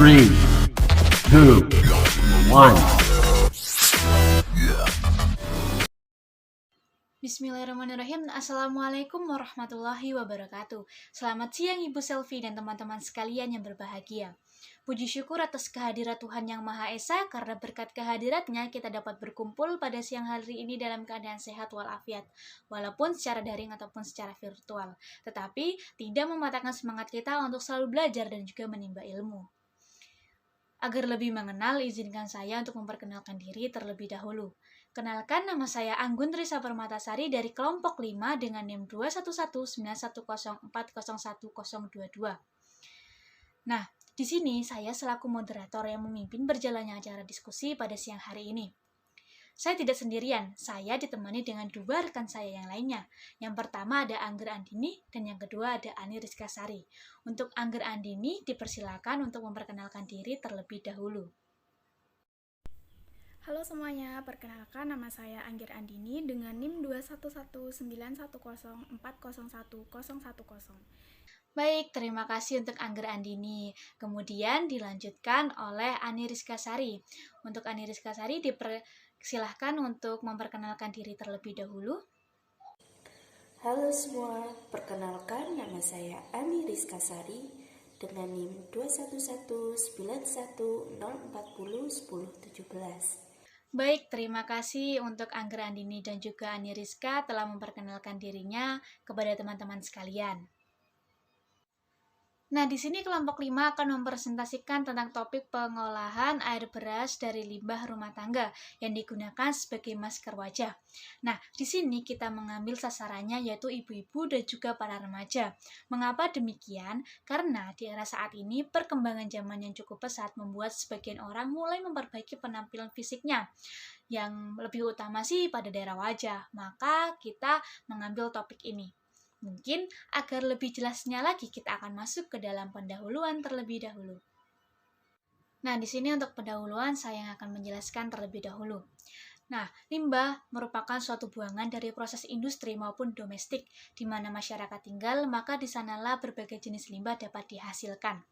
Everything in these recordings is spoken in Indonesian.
3, 2, 1. Bismillahirrahmanirrahim. Assalamualaikum warahmatullahi wabarakatuh. Selamat siang Ibu Selvi dan teman-teman sekalian yang berbahagia. Puji syukur atas kehadirat Tuhan Yang Maha Esa, karena berkat kehadiratnya kita dapat berkumpul pada siang hari ini dalam keadaan sehat walafiat, walaupun secara daring ataupun secara virtual. Tetapi tidak mematahkan semangat kita untuk selalu belajar dan juga menimba ilmu. Agar lebih mengenal, izinkan saya untuk memperkenalkan diri terlebih dahulu. Kenalkan, nama saya Anggun Risa Permatasari dari kelompok 5 dengan NIM 2119104010022. Nah, di sini saya selaku moderator yang memimpin berjalannya acara diskusi pada siang hari ini. Saya tidak sendirian, saya ditemani dengan dua rekan saya yang lainnya. Yang pertama ada Angger Andini dan yang kedua ada Ani Rizka Sari. Untuk Angger Andini dipersilakan untuk memperkenalkan diri terlebih dahulu. Halo semuanya, perkenalkan nama saya Anggir Andini dengan NIM 2119104011010. Baik, terima kasih untuk Angger Andini. Kemudian dilanjutkan oleh Ani Rizka Sari. Untuk Ani Rizka Sari dipersilahkan untuk memperkenalkan diri terlebih dahulu. Halo semua, perkenalkan nama saya Ani Rizka Sari dengan NIM 2119104011017. Baik, terima kasih untuk Angger Andini dan juga Ani Rizka telah memperkenalkan dirinya kepada teman-teman sekalian. Nah, di sini kelompok 5 akan mempresentasikan tentang topik pengolahan air beras dari limbah rumah tangga yang digunakan sebagai masker wajah. Nah, di sini kita mengambil sasarannya yaitu ibu-ibu dan juga para remaja. Mengapa demikian? Karena di era saat ini perkembangan zaman yang cukup pesat membuat sebagian orang mulai memperbaiki penampilan fisiknya. Yang lebih utama sih pada daerah wajah. Maka kita mengambil topik ini. Mungkin agar lebih jelasnya lagi kita akan masuk ke dalam pendahuluan terlebih dahulu. Nah, di sini untuk pendahuluan saya yang akan menjelaskan terlebih dahulu. Nah, limbah merupakan suatu buangan dari proses industri maupun domestik, di mana masyarakat tinggal, maka di sanalah berbagai jenis limbah dapat dihasilkan.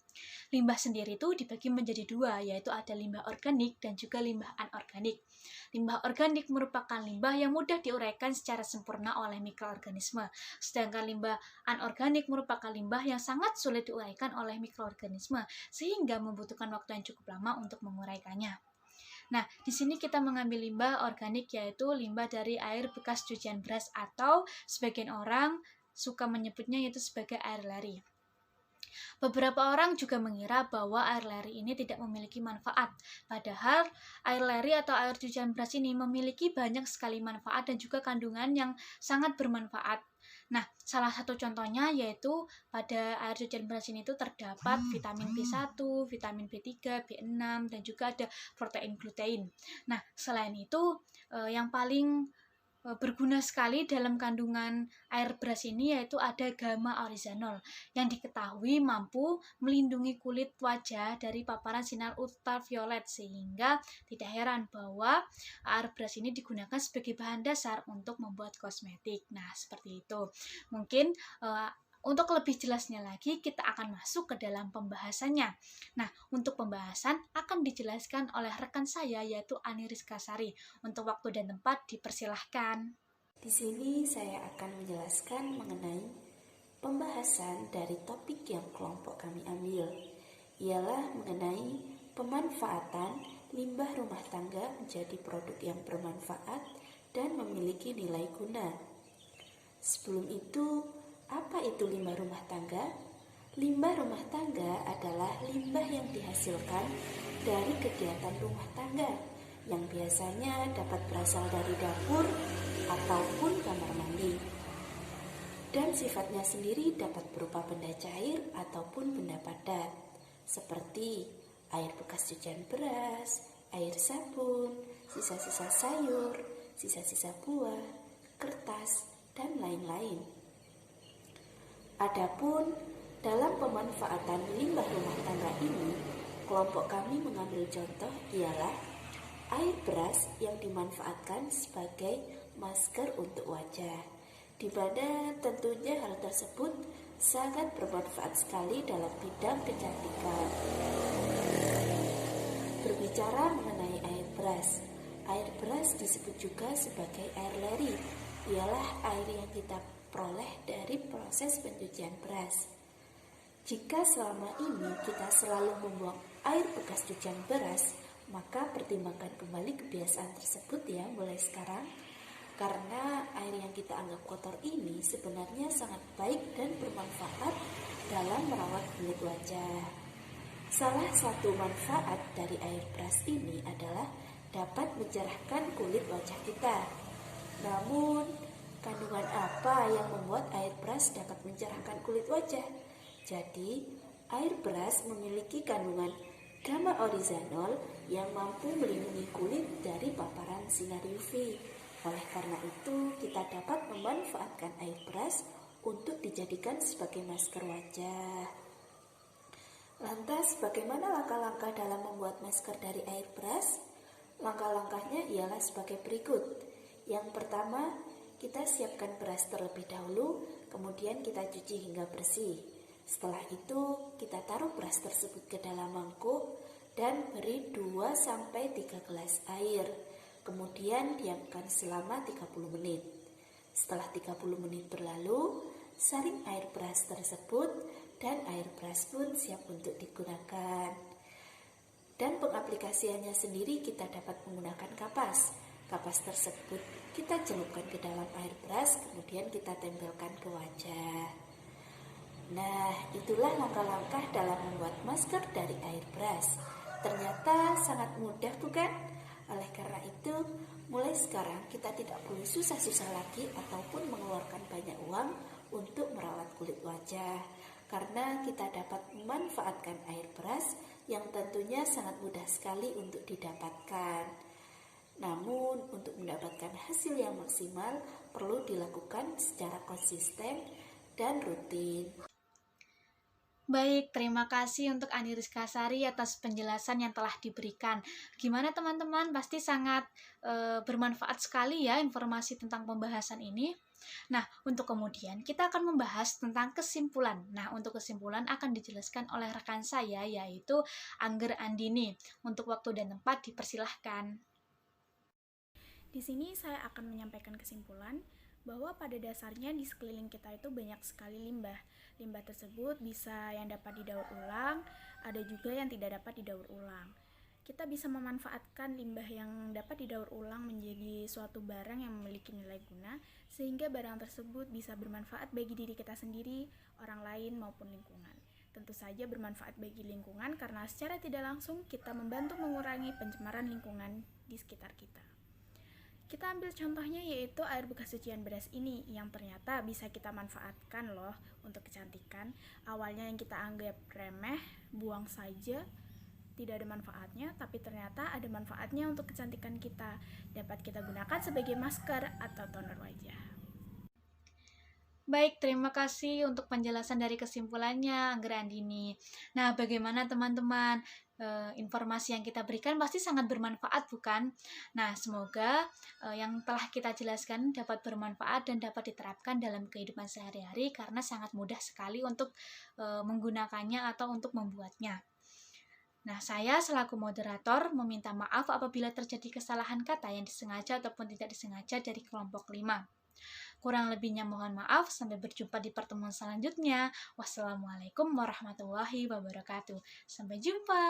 Limbah sendiri itu dibagi menjadi dua, yaitu ada limbah organik dan juga limbah anorganik. Limbah organik merupakan limbah yang mudah diuraikan secara sempurna oleh mikroorganisme, sedangkan limbah anorganik merupakan limbah yang sangat sulit diuraikan oleh mikroorganisme, sehingga membutuhkan waktu yang cukup lama untuk menguraikannya. Nah, di sini kita mengambil limbah organik, yaitu limbah dari air bekas cucian beras atau sebagian orang suka menyebutnya yaitu sebagai air lari. Beberapa orang juga mengira bahwa air lari ini tidak memiliki manfaat, padahal air lari atau air cucian beras ini memiliki banyak sekali manfaat dan juga kandungan yang sangat bermanfaat. Nah, salah satu contohnya yaitu pada air cucian beras ini itu terdapat vitamin B1, vitamin B3, B6, dan juga ada protein glutein. Nah, selain itu, yang paling berguna sekali dalam kandungan air beras ini yaitu ada gamma oryzanol yang diketahui mampu melindungi kulit wajah dari paparan sinar ultraviolet, sehingga tidak heran bahwa air beras ini digunakan sebagai bahan dasar untuk membuat kosmetik. Nah, seperti itu. Mungkin untuk lebih jelasnya lagi, kita akan masuk ke dalam pembahasannya. Nah, untuk pembahasan akan dijelaskan oleh rekan saya, yaitu Ani Rizka Sari. Untuk waktu dan tempat, dipersilahkan. Di sini saya akan menjelaskan mengenai pembahasan dari topik yang kelompok kami ambil, ialah mengenai pemanfaatan limbah rumah tangga menjadi produk yang bermanfaat dan memiliki nilai guna. Sebelum itu, apa itu limbah rumah tangga? Limbah rumah tangga adalah limbah yang dihasilkan dari kegiatan rumah tangga yang biasanya dapat berasal dari dapur ataupun kamar mandi. Dan sifatnya sendiri dapat berupa benda cair ataupun benda padat, seperti air bekas cucian beras, air sabun, sisa-sisa sayur, sisa-sisa buah, kertas, dan lain-lain. Adapun dalam pemanfaatan limbah rumah tangga ini, kelompok kami mengambil contoh ialah air beras yang dimanfaatkan sebagai masker untuk wajah, di mana tentunya hal tersebut sangat bermanfaat sekali dalam bidang kecantikan. Berbicara mengenai air beras disebut juga sebagai air leri. Ialah air yang kita peroleh dari proses pencucian beras. Jika selama ini kita selalu membuang air bekas cucian beras, maka pertimbangkan kembali kebiasaan tersebut ya mulai sekarang. Karena air yang kita anggap kotor ini sebenarnya sangat baik dan bermanfaat dalam merawat kulit wajah. Salah satu manfaat dari air beras ini adalah dapat mencerahkan kulit wajah kita. Namun, kandungan apa yang membuat air beras dapat mencerahkan kulit wajah? Jadi, air beras memiliki kandungan gamma oryzanol yang mampu melindungi kulit dari paparan sinar UV. Oleh karena itu, kita dapat memanfaatkan air beras untuk dijadikan sebagai masker wajah. Lantas, bagaimana langkah-langkah dalam membuat masker dari air beras? Langkah-langkahnya ialah sebagai berikut. Yang pertama, kita siapkan beras terlebih dahulu, kemudian kita cuci hingga bersih. Setelah itu, kita taruh beras tersebut ke dalam mangkuk dan beri 2-3 gelas air. Kemudian diamkan selama 30 menit. Setelah 30 menit berlalu, saring air beras tersebut dan air beras pun siap untuk digunakan. Dan pengaplikasiannya sendiri kita dapat menggunakan kapas. Kapas tersebut kita celupkan ke dalam air beras, kemudian kita tempelkan ke wajah. Nah, itulah langkah-langkah dalam membuat masker dari air beras. Ternyata sangat mudah bukan? Oleh karena itu, mulai sekarang kita tidak perlu susah-susah lagi ataupun mengeluarkan banyak uang untuk merawat kulit wajah. Karena kita dapat memanfaatkan air beras yang tentunya sangat mudah sekali untuk didapatkan. Namun, untuk mendapatkan hasil yang maksimal perlu dilakukan secara konsisten dan rutin. Baik, terima kasih untuk Andi Rizkasari atas penjelasan yang telah diberikan. Gimana teman-teman? Pasti sangat bermanfaat sekali ya informasi tentang pembahasan ini. Nah, untuk kemudian kita akan membahas tentang kesimpulan. Nah, untuk kesimpulan akan dijelaskan oleh rekan saya yaitu Angger Andini. Untuk waktu dan tempat dipersilahkan. Di sini saya akan menyampaikan kesimpulan bahwa pada dasarnya di sekeliling kita itu banyak sekali limbah. Limbah tersebut bisa yang dapat didaur ulang, ada juga yang tidak dapat didaur ulang. Kita bisa memanfaatkan limbah yang dapat didaur ulang menjadi suatu barang yang memiliki nilai guna, sehingga barang tersebut bisa bermanfaat bagi diri kita sendiri, orang lain maupun lingkungan. Tentu saja bermanfaat bagi lingkungan karena secara tidak langsung kita membantu mengurangi pencemaran lingkungan di sekitar kita. Kita ambil contohnya yaitu air bekas cucian beras ini yang ternyata bisa kita manfaatkan loh untuk kecantikan. Awalnya yang kita anggap remeh, buang saja, tidak ada manfaatnya, tapi ternyata ada manfaatnya untuk kecantikan kita. Dapat kita gunakan sebagai masker atau toner wajah. Baik, terima kasih untuk penjelasan dari kesimpulannya, Angger Andini. Nah, bagaimana teman-teman? Informasi yang kita berikan pasti sangat bermanfaat, bukan? Nah, semoga yang telah kita jelaskan dapat bermanfaat dan dapat diterapkan dalam kehidupan sehari-hari karena sangat mudah sekali untuk menggunakannya atau untuk membuatnya. Nah, saya selaku moderator meminta maaf apabila terjadi kesalahan kata yang disengaja ataupun tidak disengaja dari kelompok 5. Kurang lebihnya mohon maaf, sampai berjumpa di pertemuan selanjutnya. Wassalamualaikum warahmatullahi wabarakatuh. Sampai jumpa.